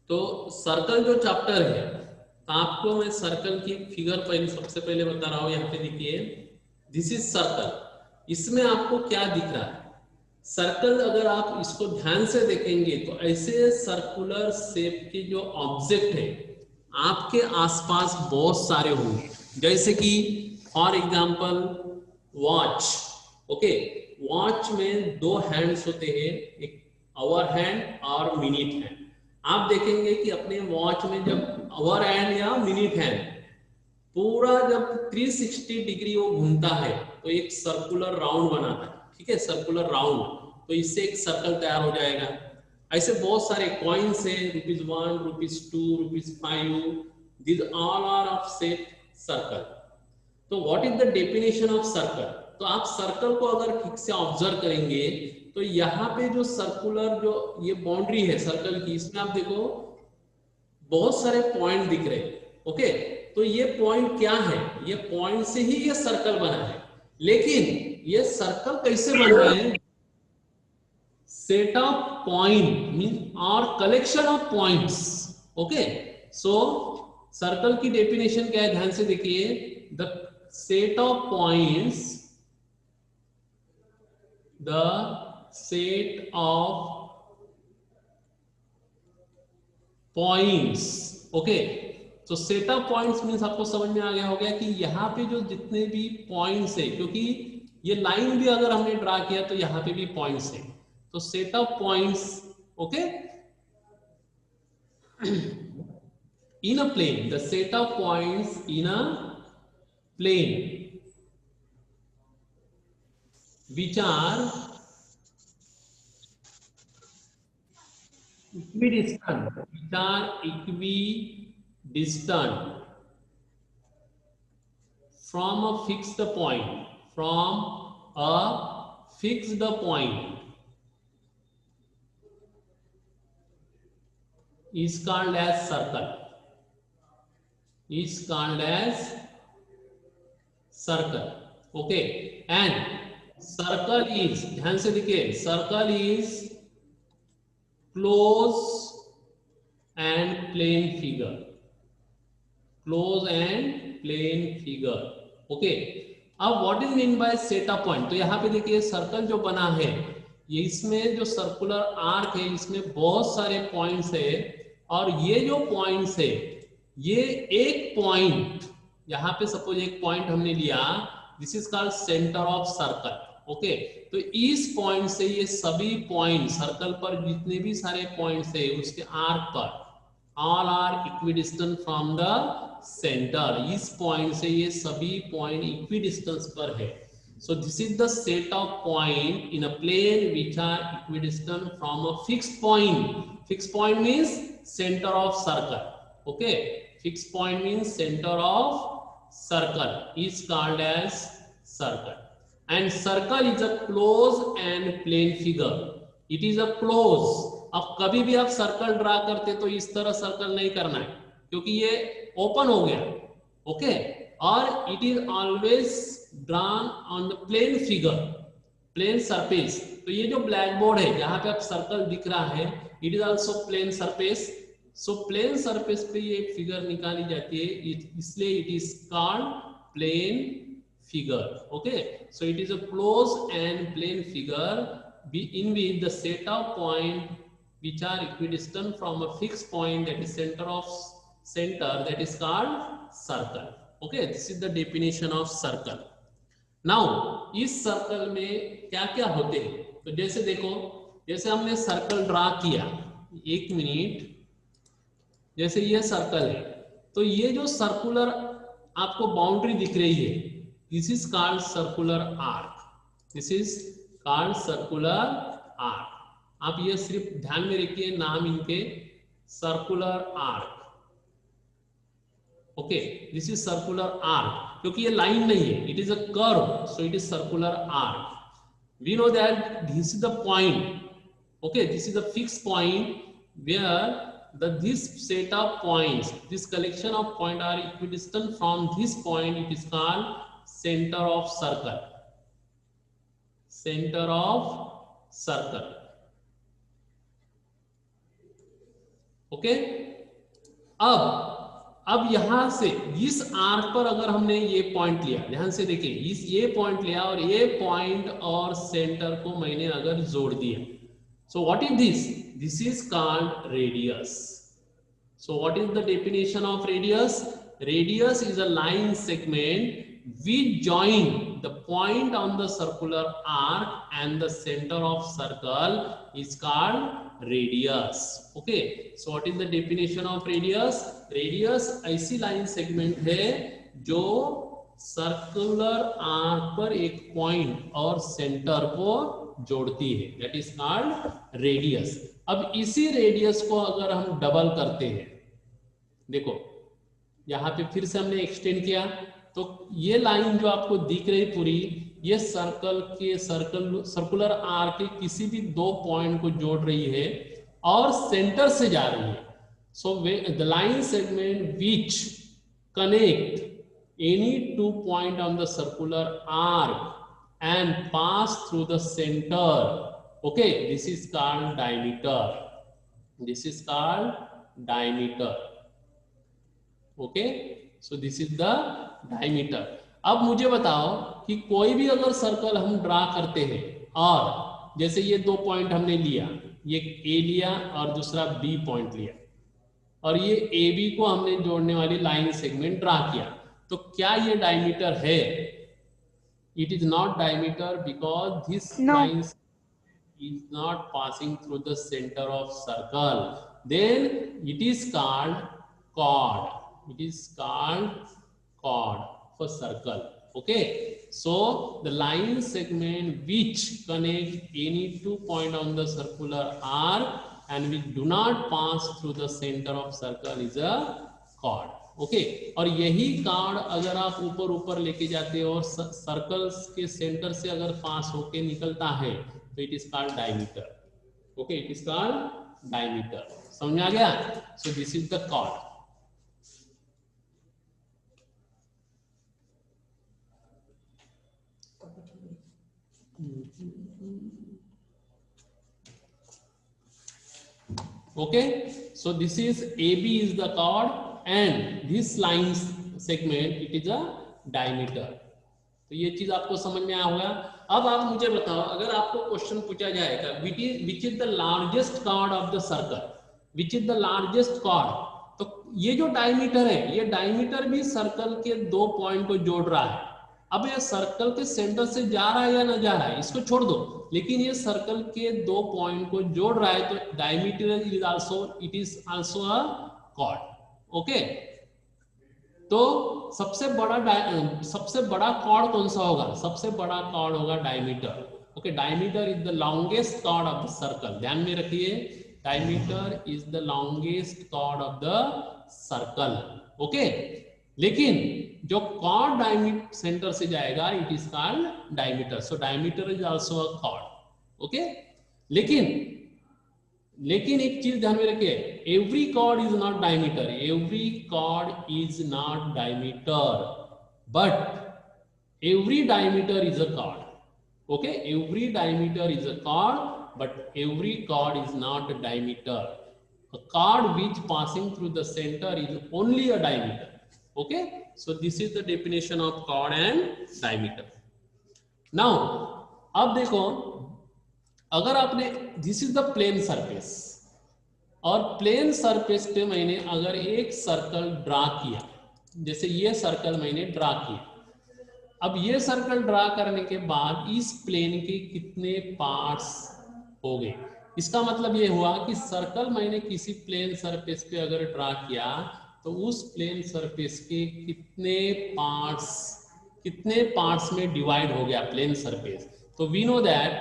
तो सर्कल जो चैप्टर है, तो आपको मैं सर्कल की फिगर पहले सबसे पहले बता रहा हूं। यहाँ पे देखिए, दिस इज सर्कल। इसमें आपको क्या दिख रहा है? सर्कल अगर आप इसको ध्यान से देखेंगे तो ऐसे सर्कुलर शेप के जो ऑब्जेक्ट है आपके आसपास बहुत सारे होंगे। जैसे कि for example watch. Okay, watch में दो हैंड्स होते हैं, एक आवर हैंड और मिनट हैंड। आप देखेंगे कि अपने वॉच में जब आवर हैंड या मिनट हैंड पूरा जब 360 डिग्री वो घूमता है तो एक सर्कुलर राउंड बनाता है। ठीक है, सर्कुलर राउंड, तो इससे एक सर्कल तैयार हो जाएगा। ऐसे बहुत सारे कॉइन्स है, ₹1, ₹2, ₹5, this all are of set circle. तो what is the definition of circle? तो आप सर्कल को अगर ठीक से ऑब्जर्व करेंगे तो यहाँ पे जो सर्कुलर जो ये बाउंड्री है सर्कल की, इसमें आप देखो बहुत सारे पॉइंट दिख रहे हैं। ओके, तो ये पॉइंट क्या है? ये पॉइंट से ही ये सर्कल बना है। लेकिन ये सर्कल कैसे बन रहे हैं? सेट ऑफ पॉइंट मीन और collection of points. Okay, so circle की डेफिनेशन क्या है, ध्यान से देखिए। The set of points, the set of points. Okay, तो सेट ऑफ पॉइंट्स मीन्स आपको समझ में आ गया हो गया कि यहाँ पे जो जितने भी पॉइंट्स है, क्योंकि ये लाइन भी अगर हमने ड्रा किया तो यहाँ पे भी पॉइंट्स है, तो set of points. Okay, in a plane, the set of points in a plane which are equidistant, which are equidistant from a fixed point, from a fixed point is called as circle, is called as circle. Okay, and circle is, ध्यान से देखिए, circle is close and plane figure, close and plane figure. Okay, अब what is mean by set of point? तो यहाँ पे देखिए circle जो बना है, ये इसमें जो सर्कुलर आर्क है इसमें बहुत सारे पॉइंट्स है, और ये जो पॉइंट्स है ये एक पॉइंट, यहाँ पे सपोज एक पॉइंट हमने लिया, this is called centre of circle. Okay, तो इस पॉइंट से ये सभी पॉइंट सर्कल पर जितने भी सारे पॉइंट्स है उसके आर्क पर all are equidistant from the center। इस पॉइंट से ये सभी पॉइंट इक्विडिस्टेंस पर है। so this is the set of point in a plane which are equidistant from a fixed point। fixed point means center of circle। okay, fixed point means center of circle is called as circle, and circle is a closed and plane figure। it is a close। अब कभी भी आप circle draw करते तो इस तरह circle नहीं करना है, क्योंकि ये ओपन हो गया। ओके, और it is always drawn on the plane figure, plane surface. तो ये जो ब्लैक बोर्ड है जहां पे आप सर्कल दिख रहा है, it is also plane surface. So plane surface पे ये फिगर निकाली जाती है, इसलिए it is called plane figure। okay, so it is a closed and plane figure in which the set of point which are equidistant from a fixed point, that is center of center, that is called circle। okay, this is the definition of circle। now इस circle में क्या क्या होते हैं? तो जैसे देखो, जैसे हमने सर्कल ड्रा किया, एक मिनट, जैसे ये सर्कल है, तो ये जो सर्कुलर आपको बाउंड्री दिख रही है, this is called circular arc, this is called circular arc. आप ये सिर्फ ध्यान में रखिए नाम इनके, circular arc. Okay, this is circular arc, क्योंकि ये लाइन नहीं है, it is a curve, so it is circular arc. We know that this is the point. okay, this is the fixed point where this set of points, this collection of points are equidistant from this point, it is called center of circle, center of circle। Okay. अब यहां से इस arc पर अगर हमने ये point लिया, ध्यान से देखिए, इस ये पॉइंट लिया और ये पॉइंट और सेंटर को मैंने अगर जोड़ दिया, so what is this? This is called radius. So what is the definition of radius? Radius is a line segment which join the point on the circular arc and the center of circle is called radius. Okay. So what is the definition of radius? Radius ऐसी line segment है जो circular arc पर एक point और centre को जोड़ती है, that is called radius. अब इसी रेडियस को अगर हम डबल करते हैं, देखो यहां पे फिर से हमने एक्सटेंड किया, तो ये लाइन जो आपको दिख रही पूरी, ये सर्कुलर आर्क के किसी भी दो पॉइंट को जोड़ रही है और सेंटर से जा रही है. So the line segment which connect any two point on the circular arc and pass through the center, okay, this is called diameter. This is called diameter. Okay, so this is the diameter. अब मुझे बताओ कि कोई भी अगर circle हम draw करते हैं, और जैसे ये दो पॉइंट हमने लिया, ये ए लिया और दूसरा बी पॉइंट लिया, और ये ए बी को हमने जोड़ने वाली लाइन सेगमेंट ड्रा किया, तो क्या ये डायमीटर है? It is not diameter because this line is not passing through the center of circle. Then it is called chord. It is called chord for circle. Okay, so the line segment which connect any two point on the circular arc and which do not pass through the center of circle is a chord. Okay, और यही card अगर आप ऊपर लेके जाते हो और circles के सेंटर से अगर पास होके निकलता है तो it is called diameter. Okay, it is called diameter. समझ में आ गया? सो this is the card. Okay, so this is AB is the chord and this line segment it is a diameter. तो ये चीज आपको समझ में आया होगा. अब आप मुझे बताओ, अगर आपको क्वेश्चन पूछा जाएगा which is the largest chord of the circle, which is the largest chord, तो ये जो डायमीटर है, ये डायमीटर भी सर्कल के दो पॉइंट को जोड़ रहा है. अब ये सर्कल के सेंटर से जा रहा है या ना जा रहा है इसको छोड़ दो, लेकिन ये सर्कल के दो पॉइंट को जोड़ रहा है, तो diameter is also, it is also a chord. Okay, तो सबसे बड़ा कॉर्ड कौन सा होगा? सबसे बड़ा कॉर्ड होगा diameter. Okay, diameter is the longest chord of the circle. ध्यान में रखिए, diameter is the longest chord of the circle. Okay, लेकिन जो कॉर्ड डायमीटर सेंटर से जाएगा it is called diameter. So diameter is also a chord. Okay, लेकिन एक चीज ध्यान में रखिए, every chord is not diameter. Every chord is not diameter, but every diameter is a chord. Okay, every diameter is a chord, but every chord is not a diameter. A chord which passing through the center is only a diameter. Okay, so this is the definition of chord and diameter. Now, अब देखो, अगर आपने, this is the plane surface, और plane surface पे मैंने अगर एक circle draw किया, जैसे ये सर्कल मैंने ड्रा किया, अब ये सर्कल ड्रा करने के बाद इस प्लेन के कितने पार्ट्स हो गए? इसका मतलब ये हुआ कि सर्कल मैंने किसी प्लेन सरफेस पे अगर ड्रा किया तो उस प्लेन सरफेस के कितने पार्ट्स में डिवाइड हो गया प्लेन सरफेस. तो we know that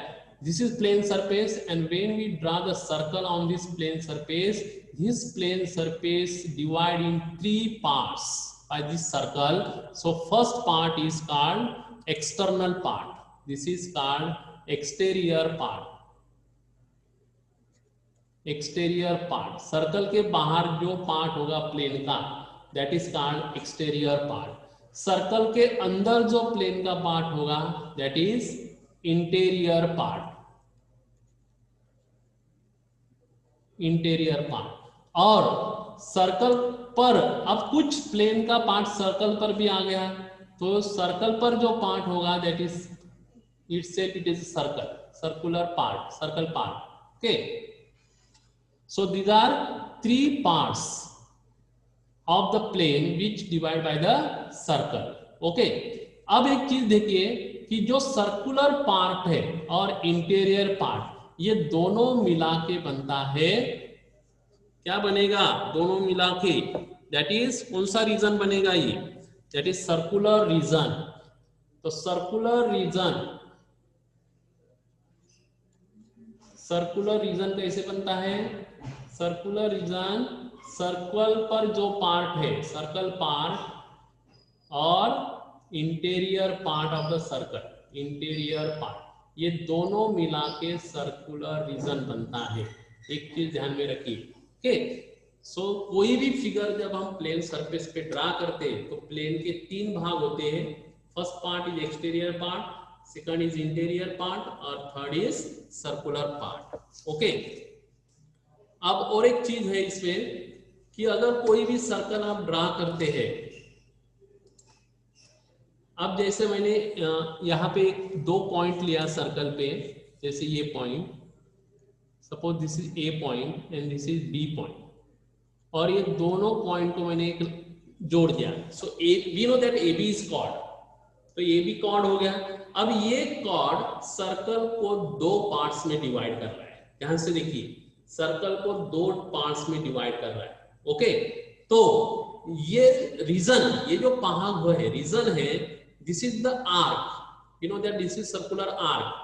this is plane surface, and when we draw the circle on this plane surface divide in three parts by this circle. So first part is called external part. This is called exterior part. Exterior part, circle के बाहर जो part होगा plane का, that is called exterior part. Circle के अंदर जो plane का part होगा that is interior part. Interior part. और सर्कल पर अब कुछ प्लेन का पार्ट सर्कल पर भी आ गया, तो सर्कल पर जो पार्ट होगा that is itself it is a circle, circular part, circle part. Okay, so these are three parts of the plane which divide by the circle. Okay, अब एक चीज देखिए कि जो सर्कुलर पार्ट है और इंटीरियर पार्ट ये दोनों मिला के बनता है, क्या बनेगा दोनों मिला के, दैट इज कौन सा रीजन बनेगा ये, दैट इज सर्कुलर रीजन. तो सर्कुलर रीजन कैसे बनता है, सर्कुलर रीजन सर्कल पर जो पार्ट है, सर्कल पार्ट और interior part of the circle, interior part ये दोनों मिला के सर्कुलर रीजन बनता है. एक चीज ध्यान में रखिए. ओके, सो कोई भी फिगर जब हम प्लेन सरफेस पे ड्रा करते हैं तो प्लेन के तीन भाग होते हैं. First part is exterior part, second is interior part और third is circular part. Okay, अब और एक चीज है इसमें कि अगर कोई भी सर्कल आप ड्रा करते हैं, अब जैसे मैंने यहाँ पे दो पॉइंट लिया सर्कल पे, जैसे ये point, suppose this is A point and this is B point, और ये दोनों पॉइंट को मैंने एक जोड़ दिया. So we know that A B is chord, तो ये भी कॉर्ड हो गया. अब ये कॉर्ड सर्कल को दो पार्ट्स में डिवाइड कर रहा है. ध्यान से देखिए, सर्कल को दो पार्ट्स में डिवाइड कर रहा है. ओके, तो ये रीजन, ये जो भाग है रीजन है, this is the arc, you know that this is circular arc.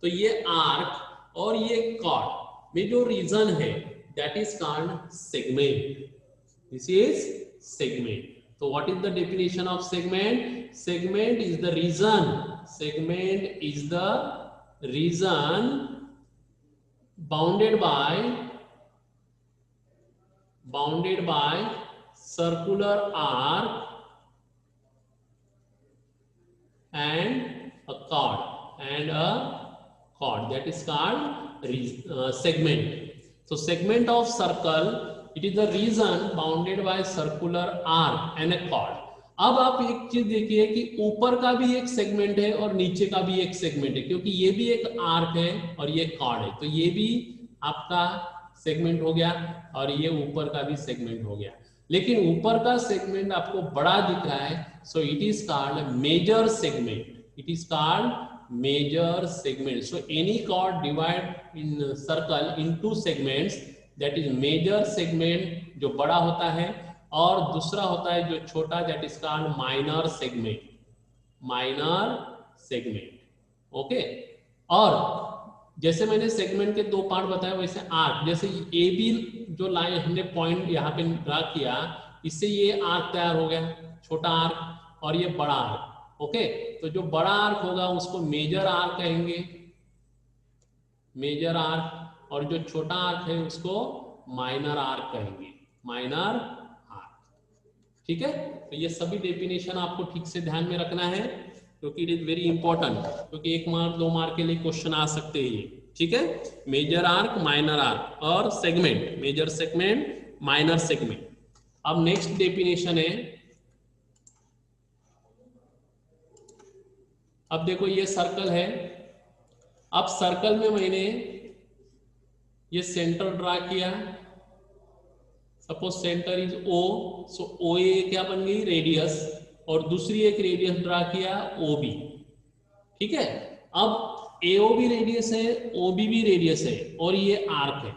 तो ये आर्क और ये कॉर्ड में जो रीजन है that is called segment. This is segment. So what is the definition of segment? Segment is the region. Segment is the region bounded by circular arc and a chord that is called segment. So segment of circle, it is the region bounded by circular arc and a chord. अब आप एक चीज देखिए कि ऊपर का भी एक सेगमेंट है और नीचे का भी एक सेगमेंट है, क्योंकि ये भी एक आर्क है और ये कॉर्ड है, तो ये भी आपका सेगमेंट हो गया और ये ऊपर का भी सेगमेंट हो गया. लेकिन ऊपर का सेगमेंट आपको बड़ा दिख रहा है, so it is called major segment. It is called major segment. So any chord divide in circle in two segments, that is major segment जो बड़ा होता है, और दूसरा होता है जो छोटा, that is called minor segment. Minor segment. Okay, और जैसे मैंने सेगमेंट के दो पार्ट बताया वैसे आर्क, जैसे ए बी जो लाइन हमने पॉइंट यहाँ पे ड्रा किया, इससे ये आर्क तैयार हो गया, छोटा आर्क और ये बड़ा आर्क. ओके, तो जो बड़ा आर्क होगा उसको मेजर आर्क कहेंगे, मेजर आर्क, और जो छोटा आर्क है उसको माइनर आर्क कहेंगे, माइनर आर्क. ठीक है, तो ये सभी डेफिनेशन आपको ठीक से ध्यान में रखना है, क्योंकि इट इज वेरी इंपॉर्टेंट, क्योंकि 1 मार्क 2 मार्क के लिए क्वेश्चन आ सकते हैं. ठीक है, मेजर आर्क, माइनर आर्क और segment, major segment, minor segment. अब नेक्स्ट डेफिनेशन है, अब देखो ये सर्कल है. अब सर्कल में मैंने ये सेंटर ड्रा किया, suppose centre is O, so OA क्या बन गई, रेडियस, और दूसरी एक रेडियस ड्रा किया OB. ठीक है, अब AO भी रेडियस है, OB भी रेडियस है, और ये आर्क है.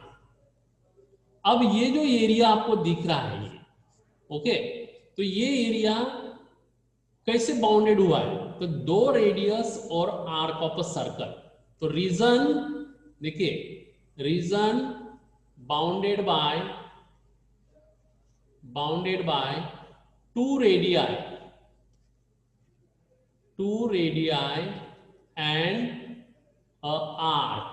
अब ये जो एरिया आपको दिख रहा है ये, ओके, तो ये एरिया कैसे बाउंडेड हुआ है, तो दो रेडियस और आर्क ऑफ अ सर्कल. तो रीजन देखिए, reason bounded by two radii and a arc.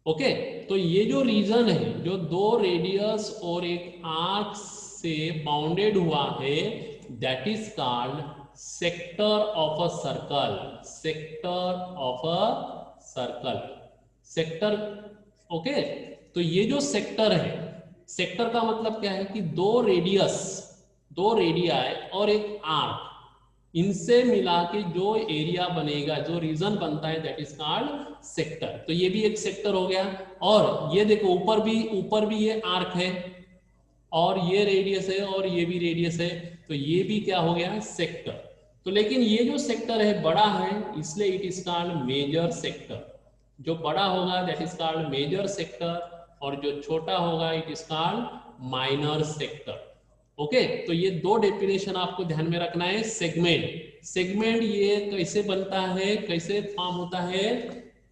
Okay, तो ये जो रीजन है जो दो रेडियस और एक आर्क से बाउंडेड हुआ है, that is called sector of a circle. Sector of a circle, sector. Okay, तो ये जो सेक्टर है सेक्टर का मतलब क्या है कि दो रेडियाई और एक आर्क, इनसे मिला के जो एरिया बनेगा, जो रीजन बनता है, दैट इज कॉल्ड सेक्टर। तो ये भी एक सेक्टर हो गया। और ये देखो ऊपर भी ये आर्क है और ये रेडियस है और ये भी रेडियस है, तो ये भी क्या हो गया, सेक्टर। तो लेकिन ये जो सेक्टर है बड़ा है, इसलिए it is called major sector. जो बड़ा होगा that is called major sector, और जो छोटा होगा it is called minor sector. Okay, तो ये दो डेफिनेशन आपको ध्यान में रखना है। सेगमेंट ये कैसे बनता है, कैसे फॉर्म होता है,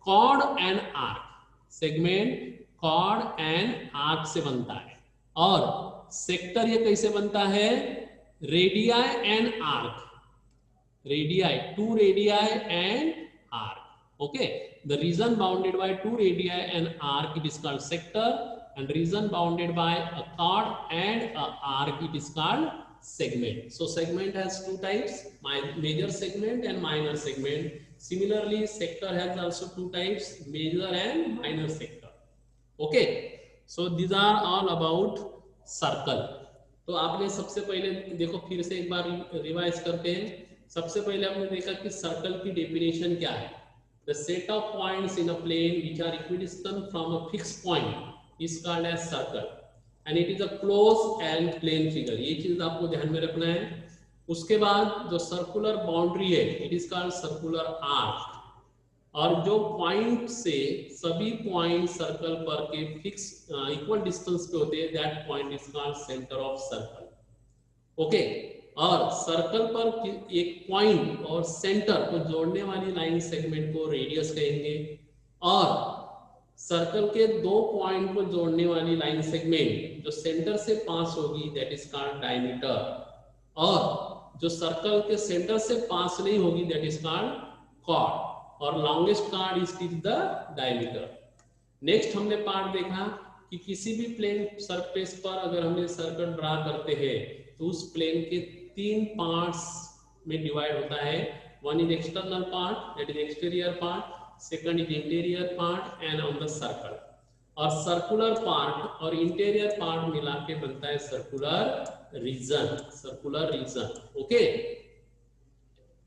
chord and arc. Segment chord and arc से बनता है। और सेक्टर ये कैसे बनता है, radii and arc, radii, two radii and arc. Okay, the region bounded by two radii and arc it is called sector, and region bounded by a chord and a arc it is called segment. So segment has two types, major segment and minor segment. Similarly sector has also two types, major and minor sector. Okay, so these are all about circle. तो आपने सबसे पहले देखो, फिर से एक बार revise करते हैं। सबसे पहले हमने देखा कि सर्कल की डेफिनेशन क्या है। The set of points in a plane which are equidistant from a fixed point is called as circle, and it is a closed and plane figure. ये चीज आपको ध्यान में रखना है। उसके बाद जो सर्कुलर बाउंड्री है it is called circular arc, और जो पॉइंट से सभी पॉइंट सर्कल पर के फिक्स इक्वल डिस्टेंस पे होते हैं, that point is called centre of circle. Okay, और सर्कल पर एक पॉइंट और सेंटर को जोड़ने वाली लाइन सेगमेंट को रेडियस कहेंगे, और सर्कल के दो पॉइंट को जोड़ने वाली लाइन सेगमेंट जो सेंटर से पास होगी दैट इज कॉल्ड डायमीटर, और जो सर्कल के सेंटर से पास नहीं होगी दैट इज कॉल्ड कॉर्ड, और longest chord is the diameter. Next हमने पार्ट देखा कि किसी भी प्लेन सरफेस पर अगर हमें सर्कल ड्रा करते हैं तो उस प्लेन के तीन पार्ट्स में डिवाइड होता है। One is external part that is exterior part, second is interior part and on the circle, और सर्कुलर पार्ट और इंटीरियर पार्ट मिला के बनता है सर्कुलर रीजन। ओके,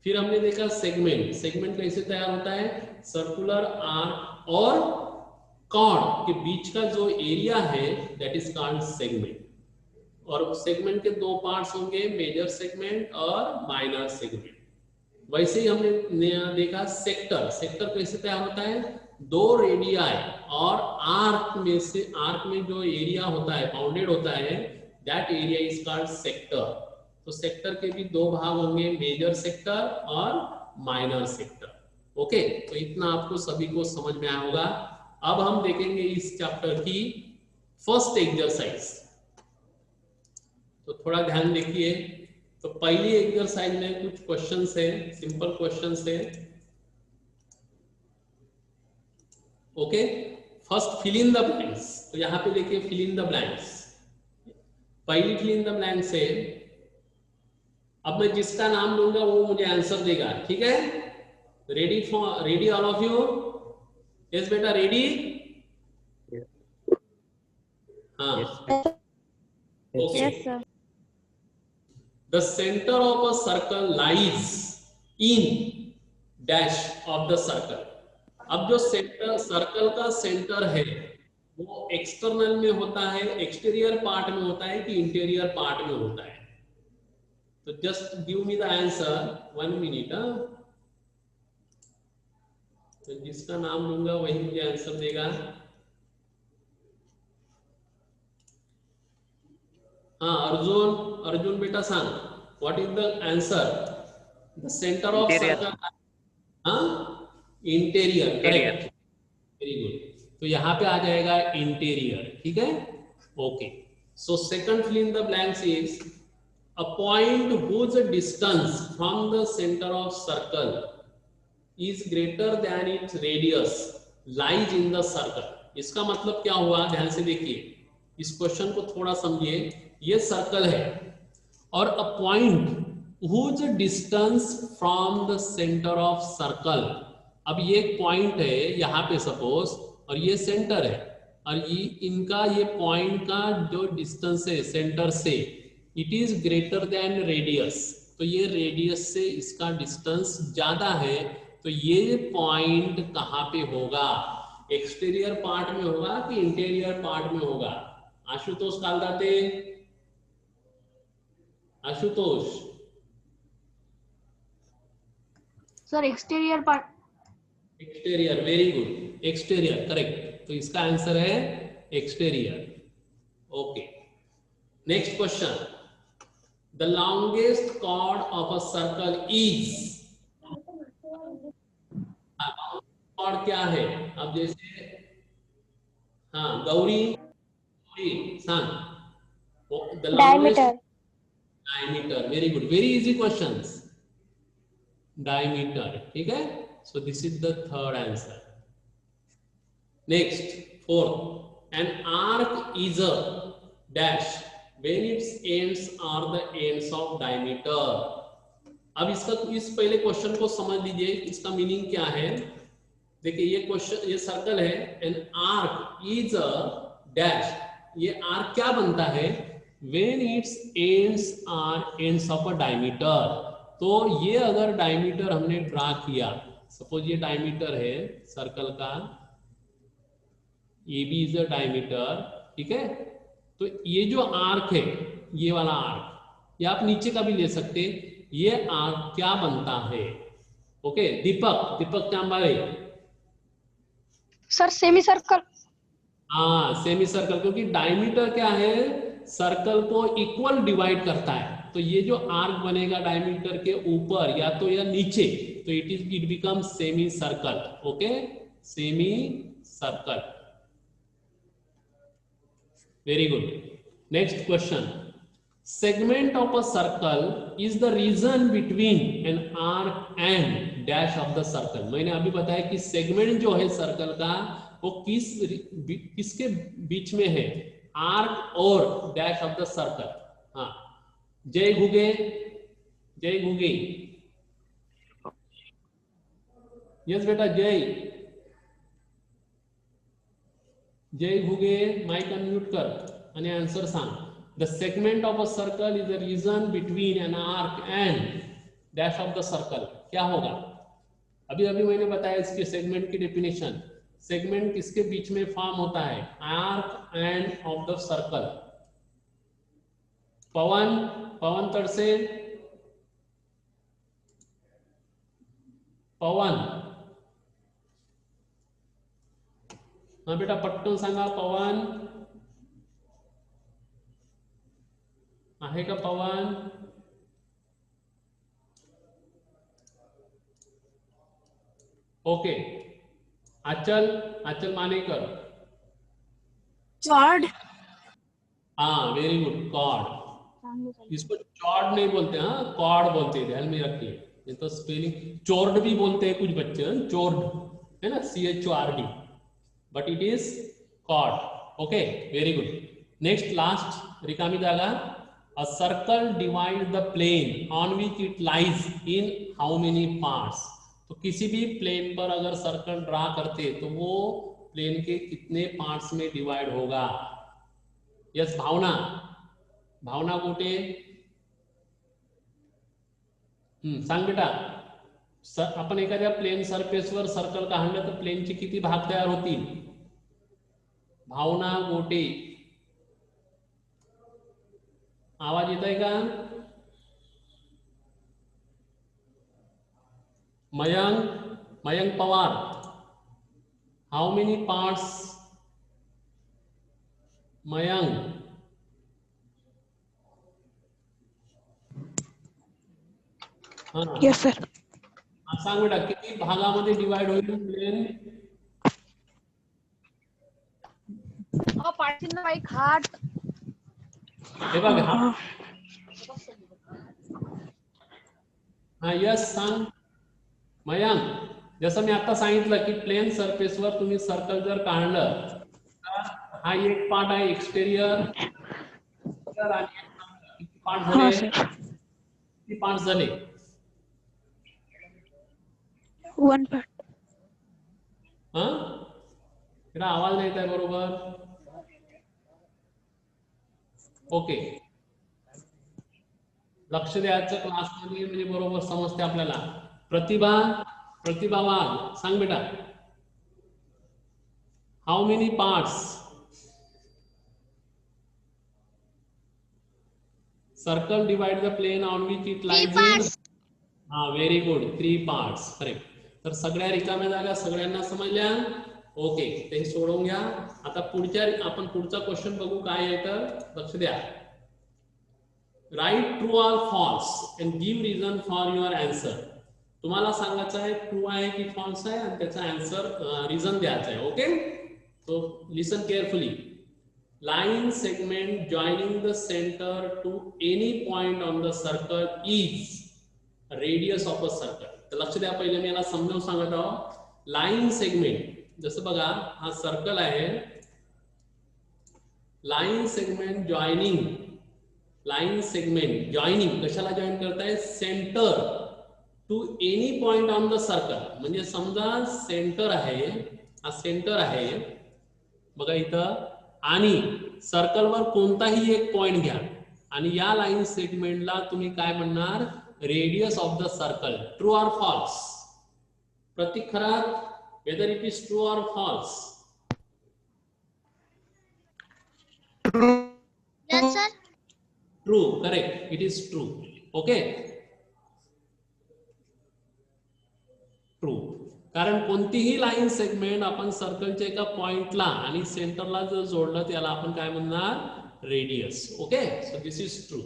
फिर हमने देखा सेगमेंट कैसे तैयार होता है, सर्कुलर आर्क और कॉर्ड के बीच का जो एरिया है दैट इज कॉल्ड सेगमेंट। और सेगमेंट के दो पार्ट्स होंगे, मेजर सेगमेंट और माइनर सेगमेंट। वैसे ही हमने देखा सेक्टर कैसे तैयार होता है, दो रेडियाई और आर्क में जो एरिया होता है, बाउंडेड होता है, that area is called sector. तो सेक्टर के भी दो भाग होंगे, मेजर सेक्टर और माइनर सेक्टर। ओके, तो इतना आपको सभी को समझ में आया होगा। अब हम देखेंगे इस चैप्टर की फर्स्ट एक्सरसाइज, तो थोड़ा ध्यान देखिए। तो पहली एक्सरसाइज में कुछ क्वेश्चंस है, सिंपल क्वेश्चंस है। Okay, first fill in the blanks. तो यहाँ पे देखिए फिल इन द ब्लैंक्स। पहली फिल इन द ब्लैंक्स है, अब मैं जिसका नाम लूंगा वो मुझे आंसर देगा, ठीक है? Ready all of you? Yes बेटा, रेडी? हाँ, okay. Yes, sir. The center of a circle lies in dash of the circle. अब जो सेंटर सर्कल का सेंटर है वो एक्सटर्नल में होता है, एक्सटीरियर पार्ट में होता है कि इंटीरियर पार्ट में होता है? तो just give me the answer, 1 minute. तो जिसका नाम लूंगा वही मुझे आंसर देगा। हाँ, अर्जुन बेटा सांग, what is the answer? The centre of circle, हाँ, इंटीरियर, करेक्ट, वेरी गुड। तो यहाँ पे आ जाएगा इंटीरियर, ठीक है? Okay, so second fill in the blanks is a point whose distance from the center of circle is greater than its radius lies in the circle. इसका मतलब क्या हुआ, ध्यान से देखिए, इस क्वेश्चन को थोड़ा समझिए। ये सर्कल है और a point whose distance from the center of circle, अब ये एक पॉइंट है यहाँ पे सपोज, और ये सेंटर है, और ये इनका ये पॉइंट का जो डिस्टेंस है सेंटर से, it is greater than radius, तो ये रेडियस से इसका डिस्टेंस ज्यादा है, तो ये पॉइंट कहाँ पे होगा, एक्सटीरियर पार्ट में होगा कि इंटीरियर पार्ट में होगा? Ashutosh Kaldate, Ashutosh. Sir exterior part. Exterior, very good, exterior correct, तो इसका आंसर है एक्सटीरियर। Okay, next question, the longest chord of a circle is, chord क्या है? अब जैसे हाँ गौरी, गौरी सांग, the longest diameter. Diameter, very good, very easy questions, diameter, ठीक है, so this is the third answer. Next fourth, an arc is a dash when its ends are the ends of diameter. अब इसका इस पहले question को समझ लीजिए, इसका मीनिंग क्या है। देखिए ये क्वेश्चन, ये सर्कल है, an arc is a dash, ये आर्क क्या बनता है, when its ends are ends of a diameter. तो ये अगर डायमीटर हमने ड्रा किया, सपोज ये डायमीटर है सर्कल का, A B is a diameter, ठीक है, तो ये जो आर्क है, ये वाला आर्क, या आप नीचे का भी ले सकते, ये आर्क क्या बनता है? Okay, Deepak, Deepak Chambare. Sir semi circle. हाँ सेमी सर्कल, क्योंकि डायमीटर क्या है, सर्कल को इक्वल डिवाइड करता है, तो ये जो आर्क बनेगा डायमीटर के ऊपर या तो या नीचे, तो it become semi circle. Okay, semi circle, very good. Next question, segment of a circle is the region between an arc and dash of the circle। मैंने अभी बताया कि सेगमेंट जो है सर्कल का वो किसके बीच में है, आर्क और डैश ऑफ द सर्कल। हाँ, जय घुगे, जय घुगे, यस बेटा जय, जय घुगे, माइक अनम्यूट कर आणि आंसर सांग। The segment of a circle is the region between an arc and dash of the circle। क्या होगा? अभी अभी मैंने बताया इसके सेगमेंट की डेफिनेशन। सेगमेंट किसके बीच में फॉर्म होता है, arc end of the circle. Pavan, Pavan Tadse, Pavan, हाँ बेटा पटकन सांगा पवन, आहे का पवन? ओके, आचल, आचल मानेकर। चॉर्ड। हाँ वेरी गुड, कॉर्ड, इसको चॉर्ड नहीं बोलते, हाँ कॉर्ड बोलते हैं, ध्यान में रखिए, ये तो स्पेलिंग चोर्ड भी बोलते हैं कुछ बच्चे, चोर्ड है ना, CHORD, but it is chord. Okay, very good. Next last रिकामी जागा, a circle divides the plane on which it lies in how many parts। तो किसी भी प्लेन पर अगर सर्कल ड्रा करते तो वो प्लेन के कितने पार्ट्स में डिवाइड होगा? यस भावना, भावना गोटे, सांग बेटा, आपण एखाद्या प्लेन सरफेसवर सर्कल काढलं तर प्लेनचे किती भाग तयार होतील? भावना गोटे, आवाज येत आहे का? Mayank, Mayank Pawar, how many parts? Mayank, yes sir. सांग बेटा किती भागामध्ये डिवाइड होईल प्लेन? पाठींना बाईक हात। हे बघ हा, यस सांग मयंक, जसं मी आता सांगितलं की प्लेन सरफेसवर तुम्ही सर्कल जर काढलं तर हा एक पार्ट आहे एक्सटेरियर, आणि किती पार्ट झाले, किती पार्ट झाले? 1 part। हाँ मेरा आवाज नाही येत आहे बरोबर. ओके, लक्ष द्यायचं क्लासमध्ये म्हणजे बरोबर समजते आपल्याला. प्रतिभा वाघ सांग बेटा, how many parts circle divide the plane on which it lies in. हा, व्हेरी गुड, 3 पार्ट्स, करेक्ट. तर सगळ्या रिकाम्या जागा सगळ्यांना समजल्या. ओके, ते सोडवून घ्या. आता आपण पुढचा क्वेश्चन बघू काय आहे. तर लक्ष द्या. Right true or false and give reason for your answer. तुम्हाला सांगायचं आहे ट्रू आहे की फॉल्स आहे आणि त्याचा आन्सर रिझन द्यायचा आहे. Okay, so listen carefully. Line segment joining the center to any point on the circle is radius of a circle. तर लक्ष द्या, पहिले मी याला समजावून सांगत आहोत. लाईन सेगमेंट, जसं बघा हा सर्कल आहे. लाईन सेगमेंट जॉईनिंग कशाला जॉईन करताय? Centre to any point on the circle. म्हणजे समजा सेंटर आहे, हा सेंटर आहे बघा इथं, आणि सर्कलवर कोणताही एक पॉइंट घ्या आणि या लाईन सेगमेंटला तुम्ही काय म्हणणार? Radius of the circle. True or false? Prateek Kharat, whether it is true or false? Yes, sir. True, correct, it is true. Okay, true. कारण कोणतीही लाईन सेगमेंट आपण सर्कलच्या एका पॉइंटला आणि सेंटरला जर जोडलं त्याला आपण काय म्हणणार? Radius. Okay, so this is true.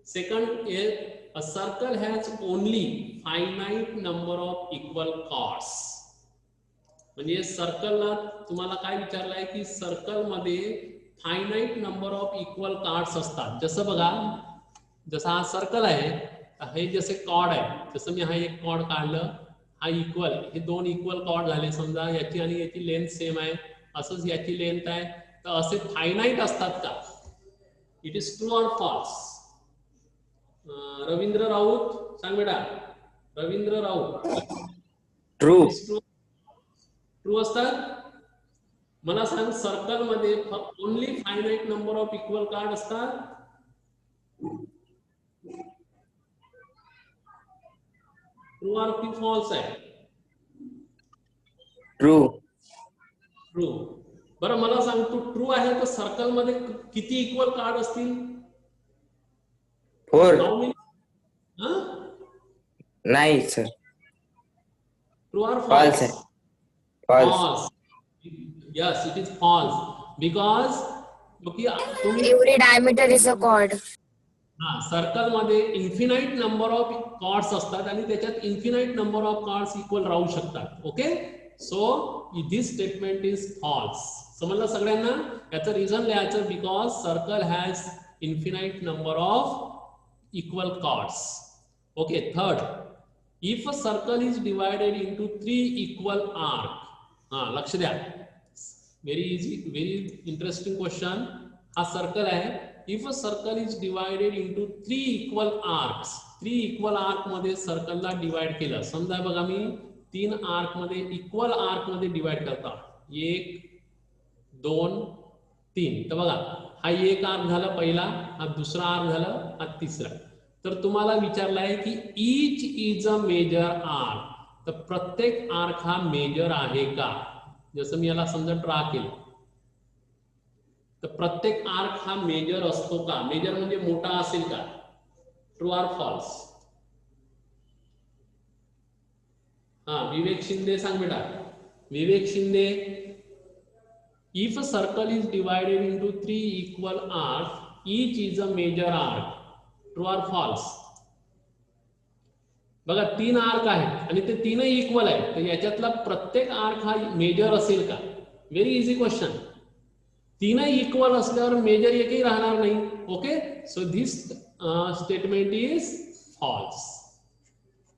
Second is a circle has only finite number of equal chords. म्हणजे सर्कलला तुम्हाला काय विचारलंय की सर्कल मध्ये finite number of equal chords असतात. जसं बघा, जसा हा सर्कल आहे, हे जसे कॉर्ड आहे, जसं मी हा एक कॉर्ड काढलं, हा इक्वल, हे 2 इक्वल कॉर्ड झाले. समजा याची आणि याची लेंथ सेम आहे, असंच याची लेंथ आहे. तर असे फायनाइट असतात का? It is true or false? Ravindra Raut सांग बेटा. रवींद्र राऊत, ट्रू. ट्रू असतात? मला सांग, सर्कल मध्ये only finite number of equal cord असतात? ट्रू ऑर की फॉल्स आहे? ट्रू. ट्रू. बरं मला सांग, तू ट्रू आहे तर सर्कल मध्ये किती इक्वल कार्ड असतील? 4. नाही सर. ट्रू ऑर फॉल्स आहे. False. Yes, it is false. Because तुम्ही Every diameter is a chord. हा, सर्कल मध्ये इन्फिनाइट नंबर ऑफ कॉर्ड्स असतात आणि त्याच्यात infinite number of chords equal राहू शकतात. Okay, so this statement is false. समजलं सगळ्यांना? याचं रिझन लिहायचं, because circle has infinite number of equal chords. Okay, third, if a circle is divided into 3 equal arc. हा, लक्ष द्या, very easy, very interesting question. हा सर्कल आहे. If a circle is divided into 3 equal arcs, 3 equal arc मध्ये सर्कलला divide केलं. समजा बघा, मी 3 arc मध्ये, इक्वल आर्क मध्ये डिवाइड करता, 1 2 3. तर बघा, हा एक आर्क झाला पहिला, हा दुसरा आर्क झाला, हा तिसरा. तर तुम्हाला विचारलं आहे की each is a major arc. तर प्रत्येक आर्क हा मेजर आहे का? जसं मी याला समजा ड्रा केलं, तर प्रत्येक आर्क हा मेजर असतो का? मेजर म्हणजे मोठा असेल का? True or false? हा, विवेक शिंदे सांग बेटा. Vivek Shinde, if a circle is divided into 3 equal arc, each is a major arc. True or false? बघा, 3 आर्क आहेत आणि ते 3ही इक्वल आहेत, तर याच्यातला प्रत्येक आर्क हा मेजर असेल का? Very easy question. 3ही इक्वल असल्यावर मेजर एकही राहणार नाही. Okay, so this statement is false.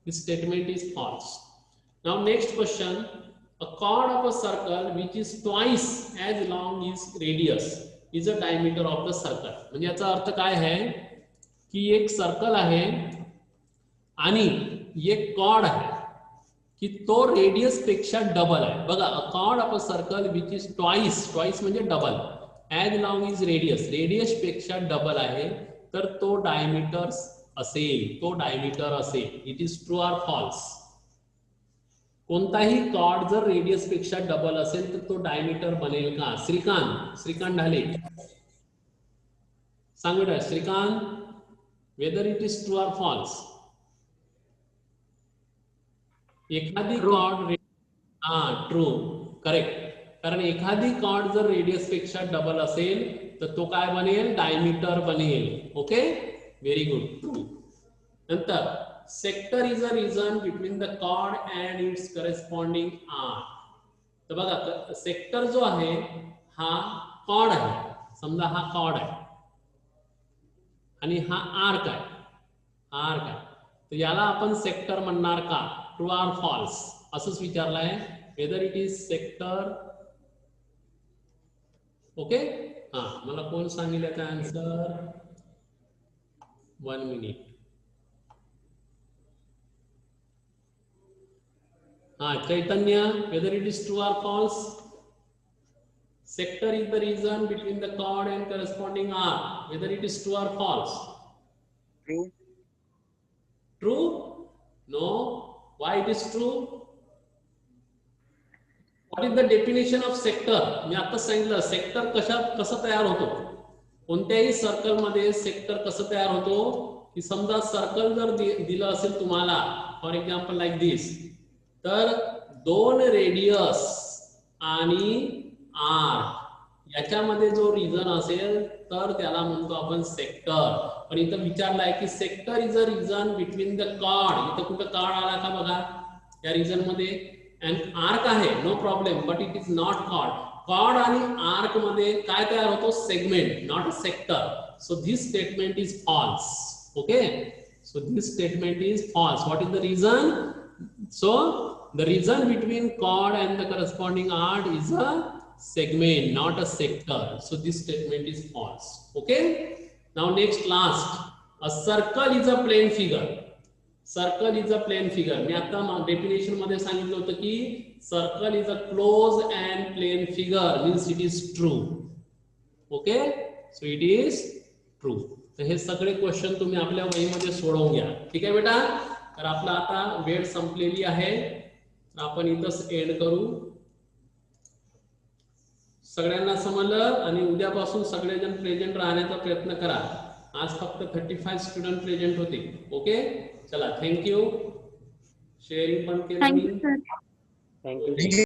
This statement is false. Now next question. A chord of a circle which is twice as long as radius is a diameter of the circle. म्हणजे याचा अर्थ काय आहे की एक circle आहे आणि एक cord आहे की तो रेडियस पेक्षा डबल आहे. बघा, a chord of a circle which is twice म्हणजे double, as long is radius पेक्षा डबल आहे, तर तो डायमीटर असेल. It is true or false? कोणताही कॉर्ड जर रेडियस पेक्षा डबल असेल तर तो डायमीटर बनेल का? श्रीकांत ढाले सांग बेटा. Shrikant, whether it is true or false? एखादी कॉर्ड, ट्रू, करेक्ट. कारण एखादी कॉर्ड जर रेडियस पेक्षा डबल असेल तर तो काय बनेल? डायमीटर बनेल. Okay, very good, true. नंतर sector is a region between the chord and its corresponding arc. तर बघा, सेक्टर जो आहे हा कॉर्ड आहे. समजा हा कॉर्ड आहे आणि हा आर्क आहे. तर याला आपण सेक्टर म्हणणार का? ट्रू ऑर फॉल्स असंच विचारलंय. Whether it is sector. Okay, मला कोण सांगितलं का answer? 1 minute. Chaitanya, whether it is true or false? Sector is the region between the chord and corresponding arc. Whether it is true or false? True. True? No. Why it is true? What is the definition of sector? मी आता सांगितलं sector कसं तयार होतो. कोणत्याही circle मध्ये sector कसं तयार होतो की समजा सर्कल जर दिलं असेल तुम्हाला, फॉर एक्झाम्पल लाईक दिस, तर 2 रेडियस आणि आर्क याच्यामध्ये जो रिजन असेल तर त्याला म्हणतो आपण सेक्टर. पण इथं विचारलं आहे की sector is a region between the chord. इथं कुठं कॉर्ड आला का बघा या रिजन मध्ये, अँड आर्क आहे, no problem, but it is not chord. Chord आणि आर्क मध्ये काय तयार होतो? Segment, not a sector. So this statement is false. Okay, so this statement is false. What is the reason? So the region between chord and the corresponding arc is a segment, not a sector. So this statement is false. Okay, now next, last, a circle is a plane figure. Circle is a plane figure. मी आता definition मध्ये सांगितलं होतं की circle is a closed and plane figure, means it is true. Okay, so it is true. तर हे सगळे question तुम्ही आपल्या वहीमध्ये सोडवून घ्या. ठीक आहे बेटा? तर आपला आता वेळ संपलेली आहे, तर आपण इथंच एंड करू. सगळ्यांना समजलं? आणि उद्यापासून सगळेजण प्रेझेंट राहण्याचा प्रयत्न करा. आज फक्त 35 स्टुडंट प्रेझेंट होते. ओके, चला, थँक्यू. शेअरिंग पण केलं मी. Thank you.